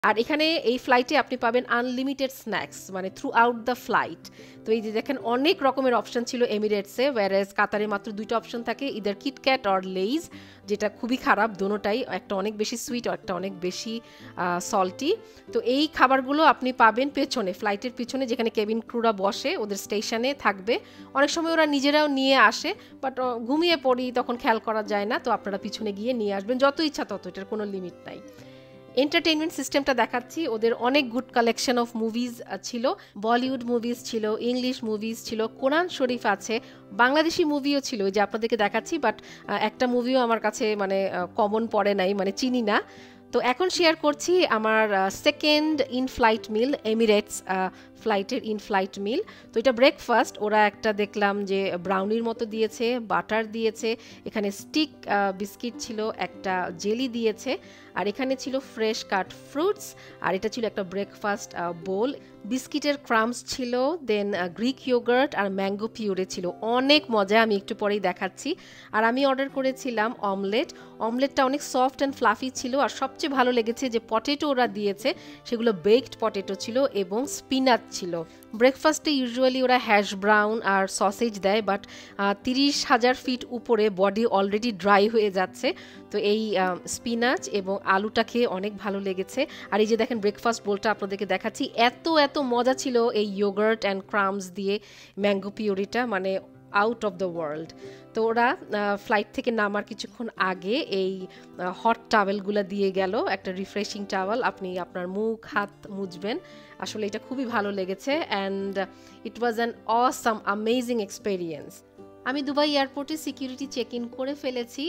আর এখানে এই ফ্লাইটে আপনি পাবেন আনলিমিটেড স্ন্যাক্স মানে থ্রু আউট দ্য ফ্লাইট। তো এই যে দেখেন অনেক রকমের অপশন ছিল এমিরেটসে, ওয়ারেজ কাতারে মাত্র 2টা অপশন থাকে, ইদার কিটক্যাট অর লেইজ, যেটা খুবই খারাপ দোনোটাই, একটা অনেক বেশি সুইট আর একটা অনেক বেশি সল্টি। তো এই খাবারগুলো আপনি পাবেন পেছনে, ফ্লাইটের পিছনে, যেখানে কেবিন ক্রুরা বসে ওদের স্টেশনে থাকবে। অনেক সময় ওরা নিজেরাও নিয়ে আসে, বাট ঘুমিয়ে পড়ি তখন খেয়াল করা যায় না, তো আপনারা পিছনে গিয়ে নিয়ে আসবেন যত ইচ্ছা তত, এটার কোনো লিমিট নাই। এন্টারটেইনমেন্ট সিস্টেমটা দেখাচ্ছি, ওদের অনেক গুড কালেকশন অফ মুভিজ ছিল, বলিউড মুভিজ ছিল, ইংলিশ মুভিজ ছিল, কোরআন শরীফ আছে, বাংলাদেশি মুভিও ছিল যে আপনাদেরকে দেখাচ্ছি, বাট একটা মুভিও আমার কাছে মানে কমন পড়ে নাই, মানে চিনি না। তো এখন শেয়ার করছি আমার second in flight meal, Emirates ফ্লাইটের ইন ফ্লাইট মিল। তো এটা ব্রেকফাস্ট, ওরা একটা দেখলাম যে ব্রাউনির মতো দিয়েছে, বাটার দিয়েছে, এখানে স্টিক বিস্কিট ছিল, একটা জেলি দিয়েছে, আর এখানে ছিল ফ্রেশ কাট ফ্রুটস, আর এটা ছিল একটা ব্রেকফাস্ট বোল। বিস্কিটের ক্রামস ছিল, দেন গ্রিক ইয়োগার্ট আর ম্যাঙ্গো পিউরে ছিল, অনেক মজা, আমি একটু পরেই দেখাচ্ছি। আর আমি অর্ডার করেছিলাম অমলেট, অমলেটটা অনেক সফট অ্যান্ড ফ্লাফি ছিল, আর সবচেয়ে ভালো লেগেছে যে পটেটো ওরা দিয়েছে সেগুলো বেকড পটেটো ছিল এবং স্পিনাচ ছিল। ব্রেকফাস্টে ইউজুয়ালি ওরা হ্যাশ ব্রাউন আর সসেজ দেয়, বাট 30,000 ফিট উপরে বডি অলরেডি ড্রাই হয়ে যাচ্ছে, তো এই স্পিনাচ এবং আলুটা খেয়ে অনেক ভালো লেগেছে। আর এই যে দেখেন ব্রেকফাস্ট বোলটা আপনাদেরকে দেখাচ্ছি, এত এত মজা ছিল এই ইয়োগার্ট অ্যান্ড ক্রামস দিয়ে ম্যাঙ্গো পিউরিটা, মানে আউট অফ দ্য ওয়ার্ল্ড। তো ওরা ফ্লাইট থেকে নামার কিছুক্ষণ আগে এই হট টাওয়েলগুলো দিয়ে গেল, একটা রিফ্রেশিং টাওয়েল, আপনি আপনার মুখ হাত মুছবেন, আসলে এটা খুবই ভালো লেগেছে, and it was an awesome amazing experience. আমি দুবাই এয়ারপোর্টে সিকিউরিটি চেক ইন করে ফেলেছি।